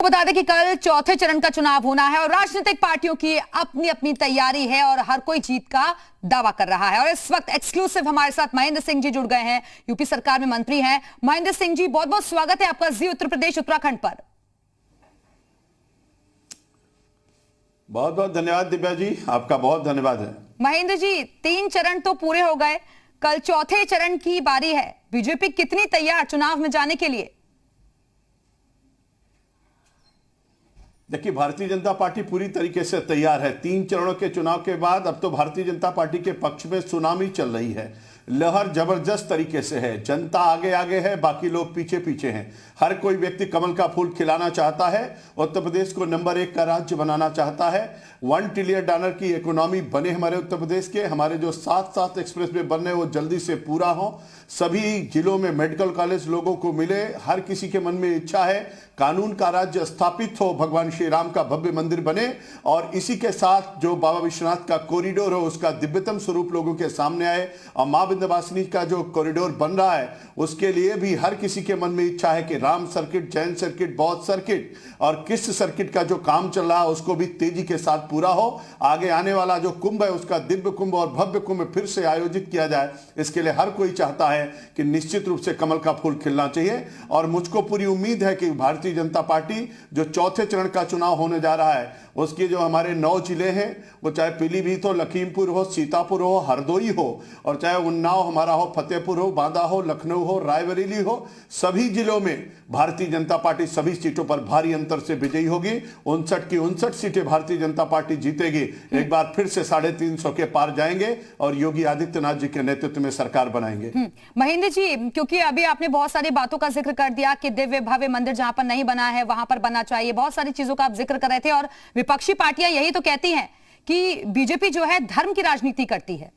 बता दें कि कल चौथे चरण का चुनाव होना है और राजनीतिक पार्टियों की अपनी अपनी तैयारी है और हर कोई जीत का दावा कर रहा है। और इस वक्त एक्सक्लूसिव हमारे साथ महेंद्र सिंह जी जुड़ गए हैं, यूपी सरकार में मंत्री हैं। महेंद्र सिंह जी, बहुत बहुत स्वागत है आपका जी उत्तर प्रदेश उत्तराखंड पर। बहुत बहुत धन्यवाद दिव्या जी, आपका बहुत धन्यवाद है। महेंद्र जी, 3 चरण तो पूरे हो गए, कल चौथे चरण की बारी है। बीजेपी कितनी तैयार चुनाव में जाने के लिए? देखिए, भारतीय जनता पार्टी पूरी तरीके से तैयार है। 3 चरणों के चुनाव के बाद अब तो भारतीय जनता पार्टी के पक्ष में सुनामी चल रही है। लहर जबरदस्त तरीके से है, जनता आगे आगे है, बाकी लोग पीछे पीछे हैं। हर कोई व्यक्ति कमल का फूल खिलाना चाहता है, उत्तर प्रदेश को नंबर 1 का राज्य बनाना चाहता है। $1 ट्रिलियन की इकोनॉमी बने हमारे उत्तर प्रदेश के। हमारे जो 7 एक्सप्रेस वे बन रहे वो जल्दी से पूरा हो, सभी जिलों में मेडिकल कॉलेज लोगों को मिले। हर किसी के मन में इच्छा है कानून का राज्य स्थापित हो, भगवान श्री राम का भव्य मंदिर बने और इसी के साथ जो बाबा विश्वनाथ का कॉरिडोर हो उसका दिव्यतम स्वरूप लोगों के सामने आए। और मां विंध्यवासिनी का जो कॉरिडोर बन रहा है उसके लिए भी हर किसी के मन में इच्छा है कि राम सर्किट, जैन सर्किट, बौद्ध सर्किट और कृष्ण सर्किट का जो काम चल रहा है उसको भी तेजी के साथ पूरा हो। आगे आने वाला जो कुंभ है उसका दिव्य कुंभ और भव्य कुंभ फिर से आयोजित किया जाए। इसके लिए हर कोई चाहता है कि निश्चित रूप से कमल का फूल खिलना चाहिए। और मुझको पूरी उम्मीद है कि भारतीय जनता पार्टी जो चौथे चरण का चुनाव होने जा रहा है उसके जो हमारे 9 जिले हैं, वो चाहे पीलीभीत हो, लखीमपुर हो, सीतापुर हो, हरदोई हो और चाहे उन्नाव हमारा हो, फतेहपुर हो, बांदा हो, लखनऊ हो, रायबरेली हो, सभी जिलों में भारतीय जनता पार्टी सभी सीटों पर भारी अंतर से विजयी होगी। 59 की 59 सीटें भारतीय जनता पार्टी जीतेगी। एक बार फिर से 350 के पार जाएंगे और योगी आदित्यनाथ जी के नेतृत्व में सरकार बनाएंगे। महेंद्र जी, क्योंकि अभी आपने बहुत सारी बातों का जिक्र कर दिया कि दिव्य भव्य मंदिर जहां पर नहीं बना है वहां पर बनना चाहिए, बहुत सारी चीजों का आप जिक्र कर रहे थे और विपक्षी पार्टियां यही तो कहती हैं कि बीजेपी जो है धर्म की राजनीति करती है।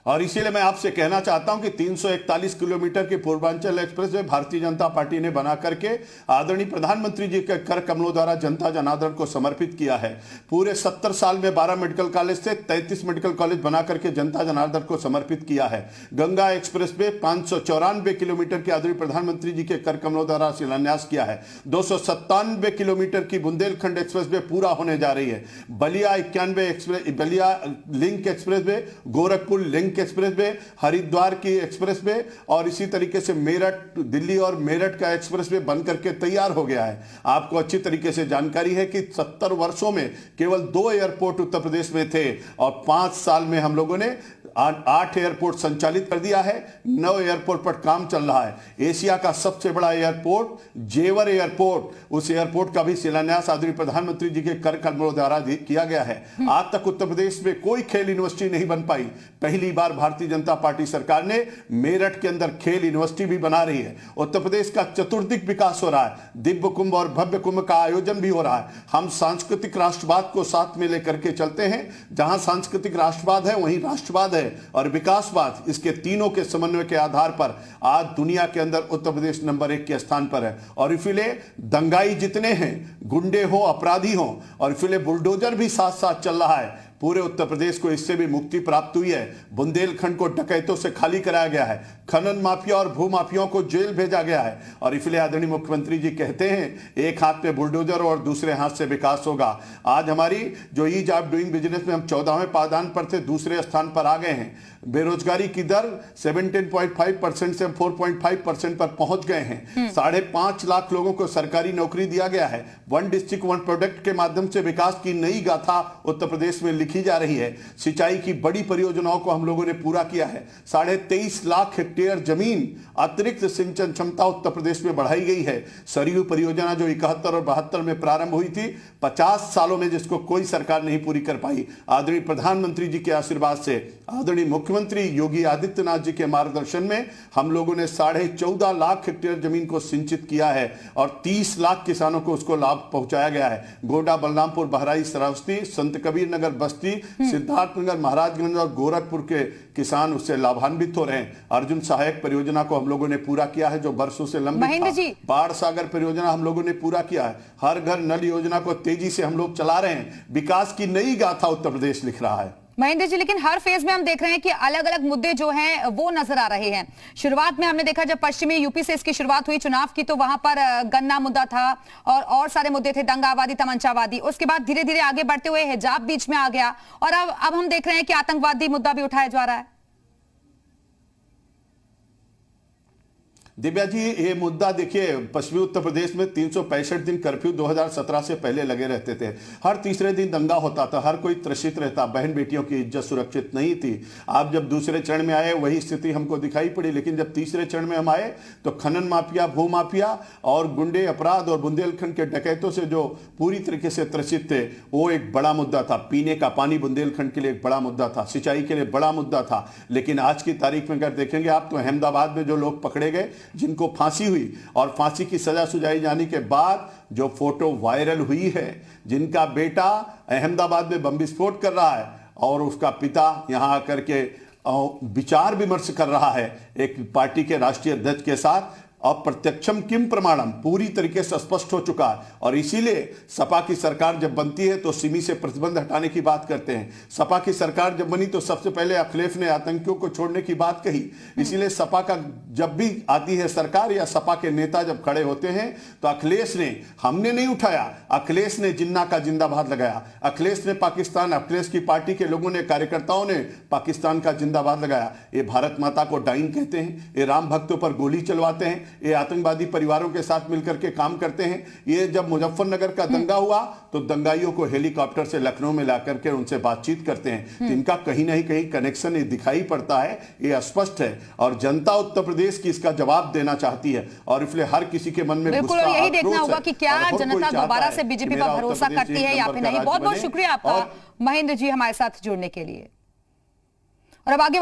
और इसीलिए मैं आपसे कहना चाहता हूं कि 341 किलोमीटर की Purvanchal express way Bharatiya Janata party ने बना करके आदरणीय प्रधानमंत्री जी के कर कमलों द्वारा जनता जनार्दन को समर्पित किया है। पूरे 70 साल में 12 मेडिकल कॉलेज से 33 मेडिकल कॉलेज बना करके जनता जनार्दन को समर्पित किया है। गंगा एक्सप्रेस वे 594 किलोमीटर के आदरणीय प्रधानमंत्री जी के कर कमलों द्वारा शिलान्यास किया है। 297 किलोमीटर की बुंदेलखंड एक्सप्रेस वे पूरा होने जा रही है। Ballia 91 express, Ballia link express way, Gorakhpur link express way, Haridwar की एक्सप्रेस वे और इसी तरीके से मेरठ, दिल्ली और मेरठ का एक्सप्रेस वे बन करके तैयार हो गया है। आपको अच्छी तरीके से जानकारी है कि 70 वर्षों में केवल 2 एयरपोर्ट उत्तर प्रदेश में थे और 5 साल में हम लोगों ने 8 एयरपोर्ट संचालित कर दिया है। 9 एयरपोर्ट पर काम चल रहा है। एशिया का सबसे बड़ा एयरपोर्ट जेवर एयरपोर्ट, उस एयरपोर्ट का भी शिलान्यास आदरणीय प्रधानमंत्री जी के कर कमलों द्वारा किया गया है। आज तक उत्तर प्रदेश में कोई खेल यूनिवर्सिटी नहीं बन पाई। पहली बार भारतीय जनता पार्टी सरकार ने मेरठ के अंदर खेल यूनिवर्सिटी भी बना रही है। उत्तर प्रदेश का चतुर्दिक विकास हो रहा है। दिव्य कुंभ और भव्य कुंभ का आयोजन भी हो रहा है। हम सांस्कृतिक राष्ट्रवाद को साथ में लेकर के चलते हैं। जहां सांस्कृतिक राष्ट्रवाद है वहीं राष्ट्रवाद है और विकासवाद, इसके तीनों के समन्वय के आधार पर आज दुनिया के अंदर उत्तर प्रदेश नंबर 1 के स्थान पर है। और इसलिए दंगाई जितने हैं, गुंडे हो, अपराधी हो, और इसलिए बुलडोजर भी साथ साथ चल रहा है। पूरे उत्तर प्रदेश को इससे भी मुक्ति प्राप्त हुई है। बुंदेलखंड को डकैतों से खाली कराया गया है। खनन माफिया और भू माफियाओं को जेल भेजा गया है। और इसलिए आदरणीय मुख्यमंत्री जी कहते हैं एक हाथ में बुलडोजर और दूसरे हाथ से विकास होगा। आज हमारी जो ईज ऑफ डूइंग बिजनेस में हम 14वें पायदान पर थे, दूसरे स्थान पर आ गए हैं। बेरोजगारी की दर 17.5% से 4.5% पर पहुंच गए हैं। 5.5 लाख लोगों को सरकारी नौकरी दिया गया है। 1 डिस्ट्रिक्ट 1 प्रोडक्ट के माध्यम से विकास की नई गाथा उत्तर प्रदेश में लिखी जा रही है। सिंचाई की बड़ी परियोजनाओं को हम लोगों ने पूरा किया है। 23.5 लाख हेक्टेयर जमीन अतिरिक्त सिंचन क्षमता उत्तर प्रदेश में बढ़ाई गई है। सरयू परियोजना जो 71 और 72 में प्रारंभ हुई थी, 50 सालों में जिसको कोई सरकार नहीं पूरी कर पाई, आदरणीय प्रधानमंत्री जी के आशीर्वाद से, आदरणीय मुख्यमंत्री योगी आदित्यनाथ जी के मार्गदर्शन में हम लोगों ने 14.5 लाख हेक्टेयर जमीन को सिंचित किया है और 30 लाख किसानों को उसको लाभ पहुंचाया गया है। गोंडा, बलरामपुर, बहराइच, श्रावस्ती, संत कबीर नगर, बस्ती, सिद्धार्थनगर, महाराजगंज और गोरखपुर के किसान उससे लाभान्वित हो रहे हैं। अर्जुन सहायक परियोजना को हम लोगों ने पूरा किया है जो वर्षों से लंबित था। बाढ़ सागर परियोजना हम लोगों ने पूरा किया है। हर घर नल योजना को तेजी से हम लोग चला रहे हैं। विकास की नई गाथा उत्तर प्रदेश लिख रहा है। महेंद्र जी, लेकिन हर फेज में हम देख रहे हैं कि अलग अलग मुद्दे जो हैं वो नजर आ रहे हैं। शुरुआत में हमने देखा जब पश्चिमी यूपी से इसकी शुरुआत हुई चुनाव की, तो वहां पर गन्ना मुद्दा था और सारे मुद्दे थे, दंगावादी, तमंचावादी। उसके बाद धीरे धीरे आगे बढ़ते हुए हिजाब बीच में आ गया और अब हम देख रहे हैं कि आतंकवादी मुद्दा भी उठाया जा रहा है। दिव्या जी, ये मुद्दा देखिए, पश्चिमी उत्तर प्रदेश में 365 दिन कर्फ्यू 2017 से पहले लगे रहते थे। हर तीसरे दिन दंगा होता था, हर कोई त्रसित रहता, बहन बेटियों की इज्जत सुरक्षित नहीं थी। आप जब दूसरे चरण में आए वही स्थिति हमको दिखाई पड़ी, लेकिन जब तीसरे चरण में हम आए तो खनन माफिया, भू माफिया और गुंडे अपराध और बुंदेलखंड के डकैतों से जो पूरी तरीके से त्रसित थे, वो एक बड़ा मुद्दा था। पीने का पानी बुंदेलखंड के लिए एक बड़ा मुद्दा था, सिंचाई के लिए बड़ा मुद्दा था। लेकिन आज की तारीख में अगर देखेंगे आप तो अहमदाबाद में जो लोग पकड़े गए, जिनको फांसी हुई और फांसी की सजा सुझाई जाने के बाद जो फोटो वायरल हुई है, जिनका बेटा अहमदाबाद में बम विस्फोट कर रहा है और उसका पिता यहां आकर के विचार विमर्श कर रहा है एक पार्टी के राष्ट्रीय अध्यक्ष के साथ, अप्रत्यक्षम किम प्रमाणम पूरी तरीके से स्पष्ट हो चुका है। और इसीलिए सपा की सरकार जब बनती है तो सिमी से प्रतिबंध हटाने की बात करते हैं। सपा की सरकार जब बनी तो सबसे पहले अखिलेश ने आतंकियों को छोड़ने की बात कही। इसीलिए सपा का जब भी आती है सरकार या सपा के नेता जब खड़े होते हैं तो अखिलेश ने, हमने नहीं उठाया, अखिलेश ने जिन्ना का जिंदाबाद लगाया, अखिलेश ने पाकिस्तान, अखिलेश की पार्टी के लोगों ने, कार्यकर्ताओं ने पाकिस्तान का जिंदाबाद लगाया। ये भारत माता को डाइन कहते हैं, ये राम भक्तों पर गोली चलवाते हैं, ये आतंकवादी परिवारों के साथ मिलकर के काम करते हैं। ये जब मुजफ्फरनगर का दंगा हुआ तो दंगाइयों को हेलीकॉप्टर से लखनऊ में लाकर के उनसे बातचीत करते हैं। तो इनका कहीं ना कहीं कनेक्शन ये दिखाई पड़ता है, ये स्पष्ट है और जनता उत्तर प्रदेश की इसका जवाब देना चाहती है। और इसलिए हर किसी के मन में बिल्कुल, और यही देखना होगा कि क्या जनता दोबारा से बीजेपी पर भरोसा करती है या फिर नहीं। बहुत बहुत शुक्रिया आपका महेंद्र जी हमारे साथ जुड़ने के लिए। और अब आगे